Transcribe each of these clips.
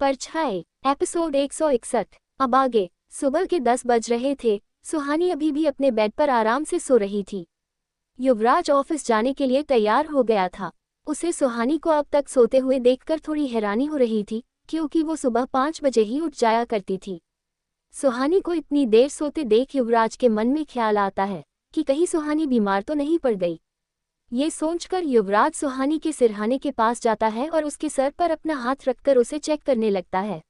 परछाई एपिसोड 161। अब आगे। सुबह के 10 बज रहे थे। सुहानी अभी भी अपने बेड पर आराम से सो रही थी। युवराज ऑफिस जाने के लिए तैयार हो गया था। उसे सुहानी को अब तक सोते हुए देखकर थोड़ी हैरानी हो रही थी, क्योंकि वो सुबह 5 बजे ही उठ जाया करती थी। सुहानी को इतनी देर सोते देख युवराज के मन में ख्याल आता है कि कहीं सुहानी बीमार तो नहीं पड़ गई। ये सोचकर युवराज सुहानी के सिरहाने के पास जाता है और उसके सर पर अपना हाथ रखकर उसे चेक करने लगता है।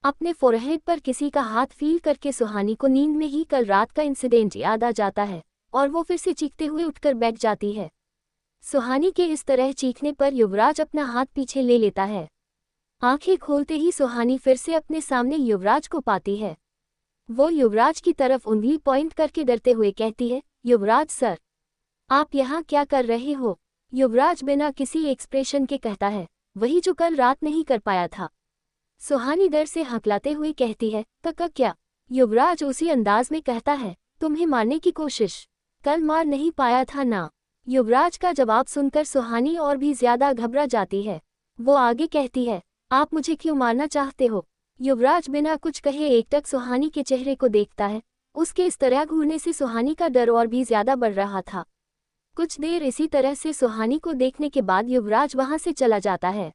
अपने फोरहेड पर किसी का हाथ फील करके सुहानी को नींद में ही कल रात का इंसिडेंट याद आ जाता है और वो फिर से चीखते हुए उठकर बैठ जाती है। सुहानी के इस तरह चीखने पर युवराज अपना हाथ पीछे ले लेता है। आंखें खोलते ही सुहानी फिर से अपने सामने युवराज को पाती है। वो युवराज की तरफ उंगली पॉइंट करके डरते हुए कहती है, युवराज सर, आप यहाँ क्या कर रहे हो? युवराज बिना किसी एक्सप्रेशन के कहता है, वही जो कल रात नहीं कर पाया था। सुहानी डर से हकलाते हुए कहती है, तक क्या? युवराज उसी अंदाज में कहता है, तुम्हें मारने की कोशिश। कल मार नहीं पाया था ना? युवराज का जवाब सुनकर सुहानी और भी ज्यादा घबरा जाती है। वो आगे कहती है, आप मुझे क्यों मारना चाहते हो? युवराज बिना कुछ कहे एकटक सुहानी के चेहरे को देखता है। उसके इस तरह घूरने से सुहानी का डर और भी ज्यादा बढ़ रहा था। कुछ देर इसी तरह से सुहानी को देखने के बाद युवराज वहां से चला जाता है।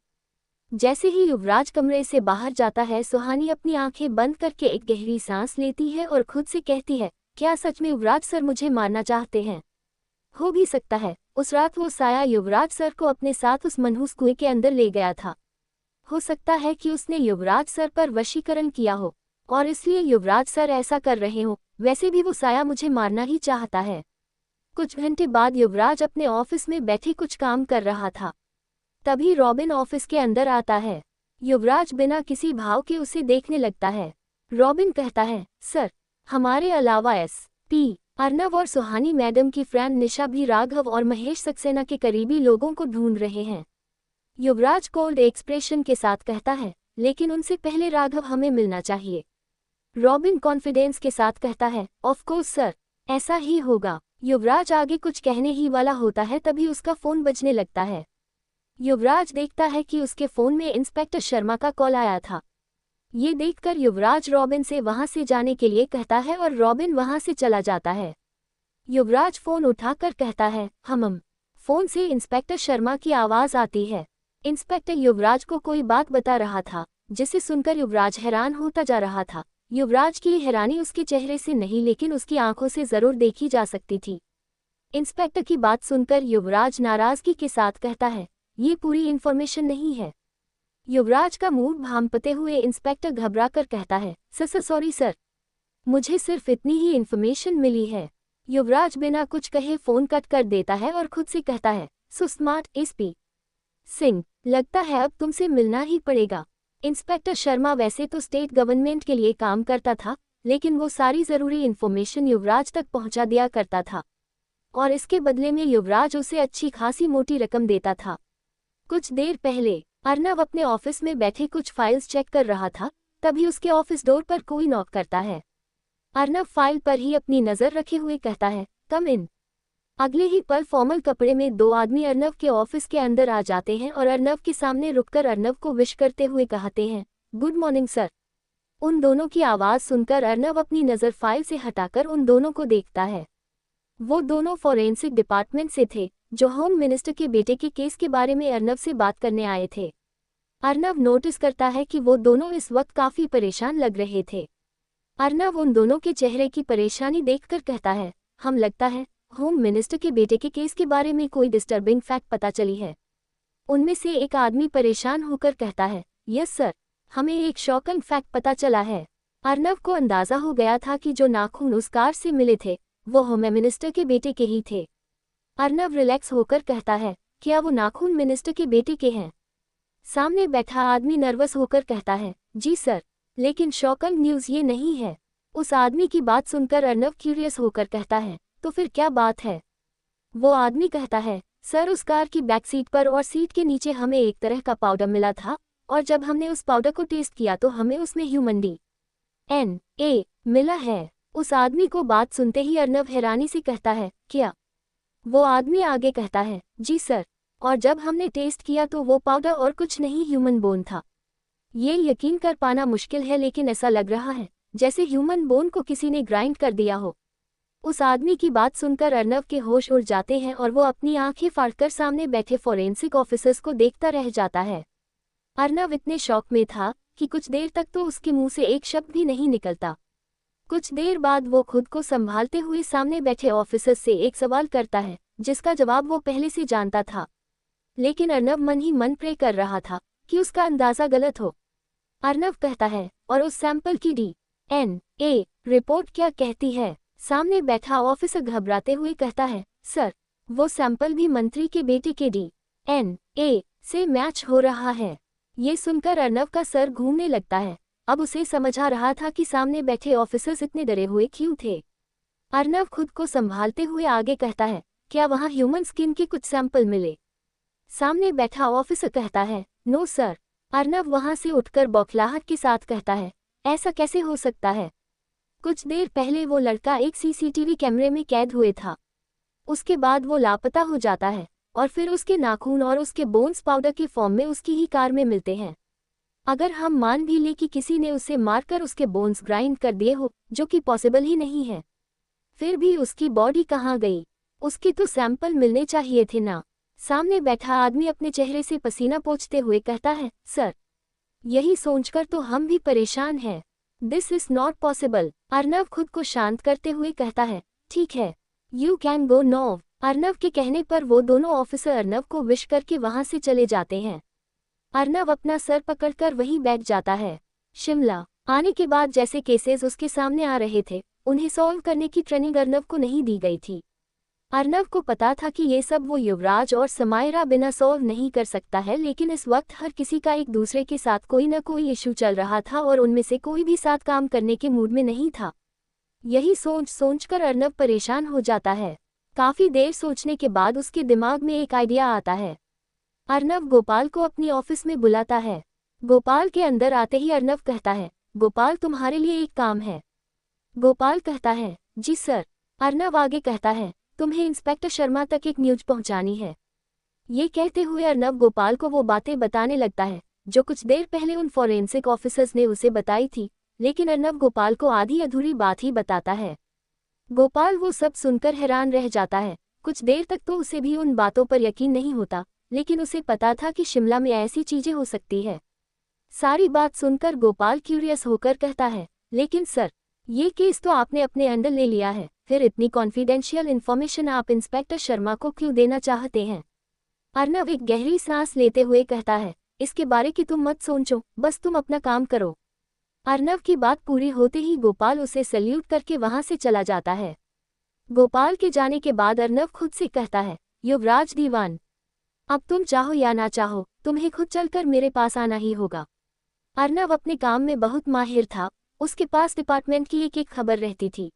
जैसे ही युवराज कमरे से बाहर जाता है, सुहानी अपनी आंखें बंद करके एक गहरी सांस लेती है और खुद से कहती है, क्या सच में युवराज सर मुझे मारना चाहते हैं? हो भी सकता है उस रात वो साया युवराज सर को अपने साथ उस मनहूस कुएं के अंदर ले गया था। हो सकता है कि उसने युवराज सर पर वशीकरण किया हो और इसलिए युवराज सर ऐसा कर रहे हो। वैसे भी वो साया मुझे मारना ही चाहता है। कुछ घंटे बाद युवराज अपने ऑफिस में बैठे कुछ काम कर रहा था। तभी रॉबिन ऑफिस के अंदर आता है। युवराज बिना किसी भाव के उसे देखने लगता है। रॉबिन कहता है, सर, हमारे अलावा SP अर्नव और सुहानी मैडम की फ्रेंड निशा भी राघव और महेश सक्सेना के करीबी लोगों को ढूंढ रहे हैं। युवराज कोल्ड एक्सप्रेशन के साथ कहता है, लेकिन उनसे पहले राघव हमें मिलना चाहिए। रॉबिन कॉन्फिडेंस के साथ कहता है, ऑफ कोर्स सर, ऐसा ही होगा। युवराज आगे कुछ कहने ही वाला होता है, तभी उसका फोन बजने लगता है। युवराज देखता है कि उसके फोन में इंस्पेक्टर शर्मा का कॉल आया था। ये देखकर युवराज रॉबिन से वहां से जाने के लिए कहता है और रॉबिन वहां से चला जाता है। युवराज फोन उठाकर कहता है, हम। फोन से इंस्पेक्टर शर्मा की आवाज आती है। इंस्पेक्टर युवराज को कोई बात बता रहा था, जिसे सुनकर युवराज हैरान होता जा रहा था। युवराज की हैरानी उसके चेहरे से नहीं लेकिन उसकी आंखों से जरूर देखी जा सकती थी। इंस्पेक्टर की बात सुनकर युवराज नाराजगी के साथ कहता है, ये पूरी इन्फॉर्मेशन नहीं है। युवराज का मूड भांपते हुए इंस्पेक्टर घबराकर कहता है, सॉरी सर, मुझे सिर्फ इतनी ही इन्फॉर्मेशन मिली है। युवराज बिना कुछ कहे फोन कट कर देता है और खुद से कहता है, सो स्मार्ट SP सिंह, लगता है अब तुमसे मिलना ही पड़ेगा। इंस्पेक्टर शर्मा वैसे तो स्टेट गवर्नमेंट के लिए काम करता था, लेकिन वो सारी जरूरी इन्फॉर्मेशन युवराज तक पहुंचा दिया करता था और इसके बदले में युवराज उसे अच्छी खासी मोटी रकम देता था। कुछ देर पहले अर्नव अपने ऑफिस में बैठे कुछ फाइल्स चेक कर रहा था, तभी उसके ऑफिस डोर पर कोई नॉक करता है। अर्नव फाइल पर ही अपनी नजर रखे हुए कहता है, कम इन। अगले ही पल फॉर्मल कपड़े में 2 आदमी अर्नव के ऑफिस के अंदर आ जाते हैं और अर्नव के सामने रुककर अर्नव को विश करते हुए कहते हैं, गुड मॉर्निंग सर। उन दोनों की आवाज सुनकर अर्नव अपनी नज़र फाइल से हटाकर उन दोनों को देखता है। वो दोनों फॉरेंसिक डिपार्टमेंट से थे, जो होम मिनिस्टर के बेटे के केस के बारे में अर्नव से बात करने आए थे। अर्नव नोटिस करता है कि वो दोनों इस वक्त काफी परेशान लग रहे थे। अर्नव उन दोनों के चेहरे की परेशानी देखकर कहता है, हम लगता है होम मिनिस्टर के बेटे के केस के बारे में कोई डिस्टर्बिंग फैक्ट पता चली है। उनमें से एक आदमी परेशान होकर कहता है, यस सर, हमें एक शॉकिंग फैक्ट पता चला है। अर्नव को अंदाजा हो गया था कि जो नाखून उस कार से मिले थे वो होम मिनिस्टर के बेटे के ही थे। अर्नव रिलैक्स होकर कहता है, क्या वो नाखून मिनिस्टर के बेटे के हैं? सामने बैठा आदमी नर्वस होकर कहता है, जी सर, लेकिन शॉकिंग न्यूज़ ये नहीं है। उस आदमी की बात सुनकर अर्नव क्यूरियस होकर कहता है, तो फिर क्या बात है? वो आदमी कहता है, सर, उस कार की बैक सीट पर और सीट के नीचे हमें एक तरह का पाउडर मिला था और जब हमने उस पाउडर को टेस्ट किया तो हमें उसमें ह्यूमन DNA मिला है। उस आदमी को बात सुनते ही अर्नव हैरानी से कहता है, क्या? वो आदमी आगे कहता है, जी सर, और जब हमने टेस्ट किया तो वो पाउडर और कुछ नहीं ह्यूमन बोन था। ये यकीन कर पाना मुश्किल है, लेकिन ऐसा लग रहा है जैसे ह्यूमन बोन को किसी ने ग्राइंड कर दिया हो। उस आदमी की बात सुनकर अर्नव के होश उड़ जाते हैं और वो अपनी आंखें फाड़कर सामने बैठे फोरेंसिक ऑफिसर्स को देखता रह जाता है। अर्नव इतने शौक में था कि कुछ देर तक तो उसके मुंह से एक शब्द भी नहीं निकलता। कुछ देर बाद वो खुद को संभालते हुए सामने बैठे ऑफिसर से एक सवाल करता है जिसका जवाब वो पहले से जानता था, लेकिन अर्नव मन ही मन प्रे कर रहा था कि उसका अंदाजा गलत हो। अर्नव कहता है, और उस सैंपल की DNA रिपोर्ट क्या कहती है? सामने बैठा ऑफिसर घबराते हुए कहता है, सर, वो सैंपल भी मंत्री के बेटे के DNA से मैच हो रहा है। ये सुनकर अर्नव का सर घूमने लगता है। अब उसे समझ आ रहा था कि सामने बैठे ऑफिसर्स इतने डरे हुए क्यों थे। अर्नव खुद को संभालते हुए आगे कहता है, क्या वहाँ ह्यूमन स्किन के कुछ सैंपल मिले? सामने बैठा ऑफिसर कहता है, नो सर। अर्नव वहाँ से उठकर बौखलाहट के साथ कहता है, ऐसा कैसे हो सकता है? कुछ देर पहले वो लड़का एक CCTV कैमरे में कैद हुए था। उसके बाद वो लापता हो जाता है और फिर उसके नाखून और उसके बोन्स पाउडर के फॉर्म में उसकी ही कार में मिलते हैं। अगर हम मान भी लें कि किसी ने उसे मारकर उसके बोन्स ग्राइंड कर दिए हो, जो कि पॉसिबल ही नहीं है, फिर भी उसकी बॉडी कहाँ गई? उसके तो सैंपल मिलने चाहिए थे ना। सामने बैठा आदमी अपने चेहरे से पसीना पोंछते हुए कहता है, सर, यही सोचकर तो हम भी परेशान हैं। This is not possible. Arnav खुद को शांत करते हुए कहता है, ठीक है, you can go no. Arnav के कहने पर वो दोनों ऑफिसर अर्नव को विश करके वहां से चले जाते हैं। अर्नव अपना सर पकड़कर वहीं बैठ जाता है। शिमला आने के बाद जैसे केसेस उसके सामने आ रहे थे, उन्हें सॉल्व करने की ट्रेनिंग अर्नव को नहीं दी गई थी। अर्नव को पता था कि ये सब वो युवराज और समायरा बिना सॉल्व नहीं कर सकता है, लेकिन इस वक्त हर किसी का एक दूसरे के साथ कोई न कोई इशू चल रहा था और उनमें से कोई भी साथ काम करने के मूड में नहीं था। यही सोचकर अर्नव परेशान हो जाता है। काफी देर सोचने के बाद उसके दिमाग में एक आइडिया आता है। अर्नव गोपाल को अपनी ऑफिस में बुलाता है। गोपाल के अंदर आते ही अर्नव कहता है, गोपाल, तुम्हारे लिए एक काम है। गोपाल कहता है, जी सर। अर्नव आगे कहता है, तुम्हें इंस्पेक्टर शर्मा तक एक न्यूज पहुंचानी है। ये कहते हुए अर्नव गोपाल को वो बातें बताने लगता है जो कुछ देर पहले उन फॉरेंसिक ऑफिसर्स ने उसे बताई थी, लेकिन अर्नव गोपाल को आधी अधूरी बात ही बताता है। गोपाल वो सब सुनकर हैरान रह जाता है। कुछ देर तक तो उसे भी उन बातों पर यकीन नहीं होता, लेकिन उसे पता था कि शिमला में ऐसी चीजें हो सकती है। सारी बात सुनकर गोपाल क्यूरियस होकर कहता है, लेकिन सर, ये केस तो आपने अपने अंडर ले लिया है, फिर इतनी कॉन्फिडेंशियल इन्फॉर्मेशन आप इंस्पेक्टर शर्मा को क्यों देना चाहते हैं? अर्नव एक गहरी सांस लेते हुए कहता है, इसके बारे की तुम मत सोचो, बस तुम अपना काम करो। अर्नव की बात पूरी होते ही गोपाल उसे सल्यूट करके वहां से चला जाता है। गोपाल के जाने के बाद अर्नव खुद से कहता है, युवराज दीवान, अब तुम चाहो या ना चाहो, तुम्हें खुद चलकर मेरे पास आना ही होगा। अर्नव अपने काम में बहुत माहिर था। उसके पास डिपार्टमेंट की एक खबर रहती थी।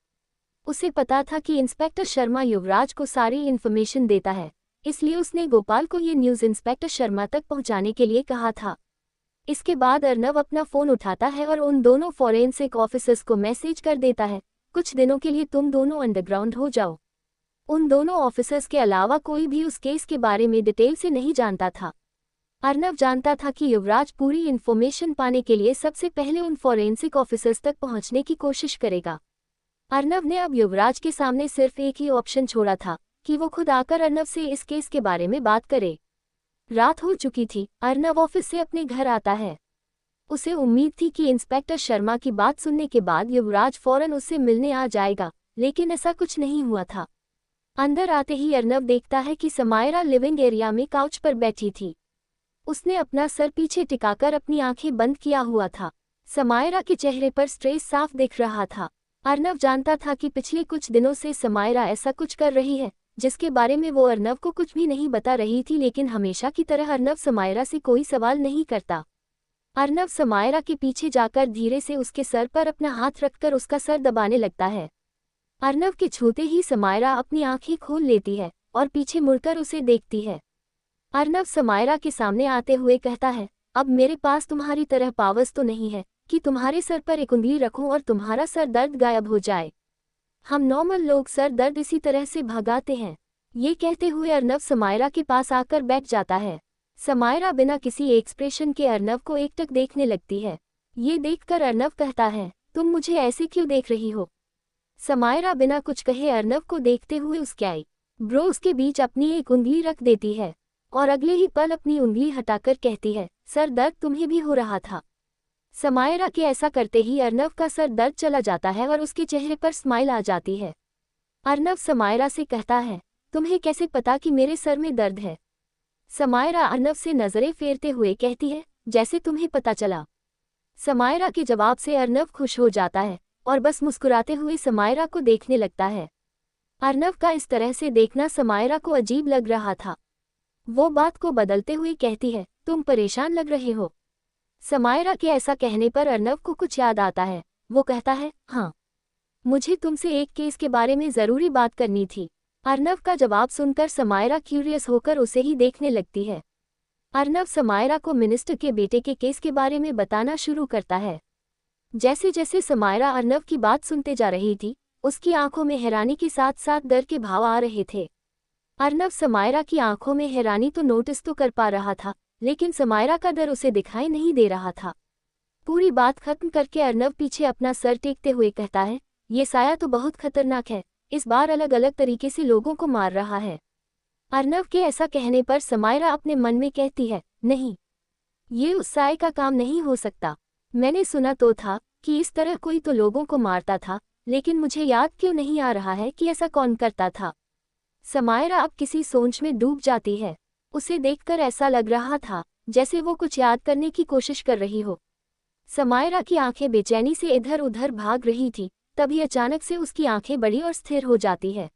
उसे पता था कि इंस्पेक्टर शर्मा युवराज को सारी इन्फॉर्मेशन देता है, इसलिए उसने गोपाल को ये न्यूज़ इंस्पेक्टर शर्मा तक पहुंचाने के लिए कहा था। इसके बाद अर्नव अपना फ़ोन उठाता है और उन दोनों फॉरेंसिक ऑफिसर्स को मैसेज कर देता है, कुछ दिनों के लिए तुम दोनों अंडरग्राउंड हो जाओ। उन दोनों ऑफिसर्स के अलावा कोई भी उस केस के बारे में डिटेल से नहीं जानता था। अर्नव जानता था कि युवराज पूरी इन्फॉर्मेशन पाने के लिए सबसे पहले उन फॉरेंसिक ऑफिसर्स तक पहुंचने की कोशिश करेगा। अर्नव ने अब युवराज के सामने सिर्फ एक ही ऑप्शन छोड़ा था कि वो खुद आकर अर्नव से इस केस के बारे में बात करे। रात हो चुकी थी। अर्नव ऑफिस से अपने घर आता है। उसे उम्मीद थी कि इंस्पेक्टर शर्मा की बात सुनने के बाद युवराज फौरन उससे मिलने आ जाएगा, लेकिन ऐसा कुछ नहीं हुआ था। अंदर आते ही अर्नव देखता है कि समायरा लिविंग एरिया में काउच पर बैठी थी। उसने अपना सर पीछे टिकाकर अपनी आंखें बंद किया हुआ था। समायरा के चेहरे पर स्ट्रेस साफ दिख रहा था। अर्नव जानता था कि पिछले कुछ दिनों से समायरा ऐसा कुछ कर रही है जिसके बारे में वो अर्नव को कुछ भी नहीं बता रही थी, लेकिन हमेशा की तरह अर्नव समायरा से कोई सवाल नहीं करता। अर्नव समायरा के पीछे जाकर धीरे से उसके सर पर अपना हाथ रखकर उसका सर दबाने लगता है। अर्नव के छूते ही समायरा अपनी आंखें खोल लेती है और पीछे मुड़कर उसे देखती है। अर्नव समायरा के सामने आते हुए कहता है, अब मेरे पास तुम्हारी तरह पावर्स तो नहीं है कि तुम्हारे सर पर एक उंगली रखूं और तुम्हारा सर दर्द गायब हो जाए। हम नॉर्मल लोग सर दर्द इसी तरह से भगाते हैं। ये कहते हुए अर्नव समायरा के पास आकर बैठ जाता है। समायरा बिना किसी एक्सप्रेशन के अर्नव को एकटक देखने लगती है। ये देखकर अर्नव कहता है, तुम मुझे ऐसे क्यों देख रही हो? समायरा बिना कुछ कहे अर्नव को देखते हुए उसके आई ब्रोज के बीच अपनी एक उंगली रख देती है और अगले ही पल अपनी उंगली हटाकर कहती है, सर दर्द तुम्हें भी हो रहा था? समायरा के ऐसा करते ही अर्नव का सर दर्द चला जाता है और उसके चेहरे पर स्माइल आ जाती है। अर्नव समायरा से कहता है, तुम्हें कैसे पता कि मेरे सर में दर्द है? समायरा अर्नव से नजरें फेरते हुए कहती है, जैसे तुम्हें पता चला। समायरा के जवाब से अर्नव खुश हो जाता है और बस मुस्कुराते हुए समायरा को देखने लगता है। अर्नव का इस तरह से देखना समायरा को अजीब लग रहा था। वो बात को बदलते हुए कहती है, तुम परेशान लग रहे हो। समायरा के ऐसा कहने पर अर्नव को कुछ याद आता है। वो कहता है, हाँ, मुझे तुमसे एक केस के बारे में ज़रूरी बात करनी थी। अर्नव का जवाब सुनकर समायरा क्यूरियस होकर उसे ही देखने लगती है। अर्नव समायरा को मिनिस्टर के बेटे के केस के बारे में बताना शुरू करता है। जैसे जैसे समायरा अर्नव की बात सुनते जा रही थी, उसकी आंखों में हैरानी के साथ साथ डर के भाव आ रहे थे। अर्नव समायरा की आंखों में हैरानी तो नोटिस तो कर पा रहा था, लेकिन समायरा का डर उसे दिखाई नहीं दे रहा था। पूरी बात खत्म करके अर्नव पीछे अपना सर टेकते हुए कहता है, ये साया तो बहुत खतरनाक है, इस बार अलग अलग तरीके से लोगों को मार रहा है। अर्नव के ऐसा कहने पर समायरा अपने मन में कहती है, नहीं, ये उस साये का काम नहीं हो सकता। मैंने सुना तो था कि इस तरह कोई तो लोगों को मारता था, लेकिन मुझे याद क्यों नहीं आ रहा है कि ऐसा कौन करता था। समायरा अब किसी सोच में डूब जाती है। उसे देखकर ऐसा लग रहा था जैसे वो कुछ याद करने की कोशिश कर रही हो। समायरा की आंखें बेचैनी से इधर उधर भाग रही थी, तभी अचानक से उसकी आंखें बड़ी और स्थिर हो जाती है।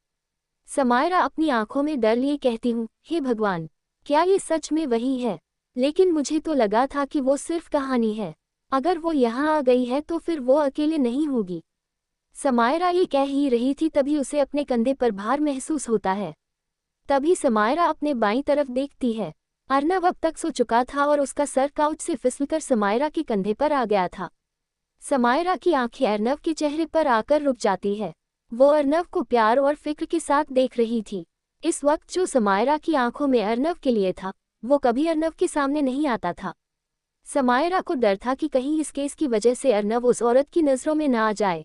समायरा अपनी आंखों में डर लिए कहती हूँ, हे भगवान, क्या ये सच में वही है? लेकिन मुझे तो लगा था कि वो सिर्फ कहानी है। अगर वो यहाँ आ गई है तो फिर वो अकेले नहीं होगी। समायरा ये कह ही रही थी तभी उसे अपने कंधे पर भार महसूस होता है। तभी समायरा अपने बाईं तरफ देखती है। अर्नव अब तक सो चुका था और उसका सर काउच से फिसलकर समायरा के कंधे पर आ गया था। समायरा की आंखें अर्नव के चेहरे पर आकर रुक जाती है। वो अर्नव को प्यार और फिक्र के साथ देख रही थी। इस वक्त जो समायरा की आंखों में अर्नव के लिए था, वो कभी अर्नव के सामने नहीं आता था। समायरा को डर था कि कहीं इस केस की वजह से अर्नव उस औरत की नज़रों में ना आ जाए।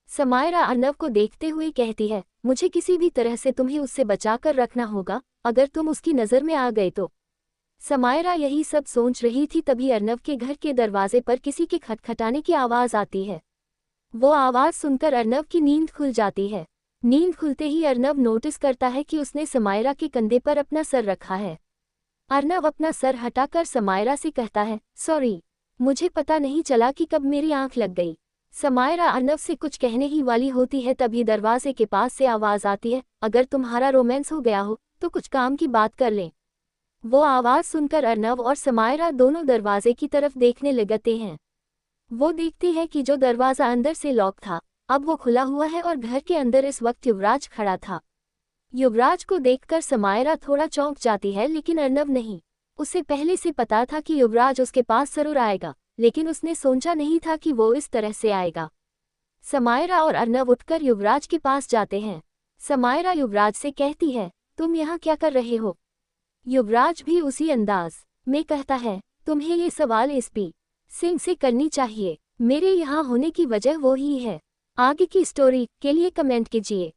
समायरा अर्नव को देखते हुए कहती है, मुझे किसी भी तरह से तुम्हें उससे बचाकर रखना होगा, अगर तुम उसकी नज़र में आ गए तो। समायरा यही सब सोच रही थी तभी अर्नव के घर के दरवाजे पर किसी के खटखटाने की आवाज़ आती है। वो आवाज़ सुनकर अर्नव की नींद खुल जाती है। नींद खुलते ही अर्नव नोटिस करता है कि उसने समायरा के कंधे पर अपना सर रखा है। अर्नव अपना सर हटाकर समायरा से कहता है, सॉरी, मुझे पता नहीं चला कि कब मेरी आंख लग गई। समायरा अर्नव से कुछ कहने ही वाली होती है तभी दरवाजे के पास से आवाज़ आती है, अगर तुम्हारा रोमांस हो गया हो तो कुछ काम की बात कर लें। वो आवाज़ सुनकर अर्नव और समायरा दोनों दरवाजे की तरफ देखने लगते हैं। वो देखती है कि जो दरवाज़ा अंदर से लॉक था, अब वो खुला हुआ है और घर के अंदर इस वक्त युवराज खड़ा था। युवराज को देखकर समायरा थोड़ा चौंक जाती है, लेकिन अर्नव नहीं। उसे पहले से पता था कि युवराज उसके पास जरूर आएगा, लेकिन उसने सोचा नहीं था कि वो इस तरह से आएगा। समायरा और अर्नव उठकर युवराज के पास जाते हैं। समायरा युवराज से कहती है, तुम यहाँ क्या कर रहे हो? युवराज भी उसी अंदाज में कहता है, तुम्हें ये सवाल एसपी सिंह से करनी चाहिए। मेरे यहाँ होने की वजह वो ही है। आगे की स्टोरी के लिए कमेंट कीजिए।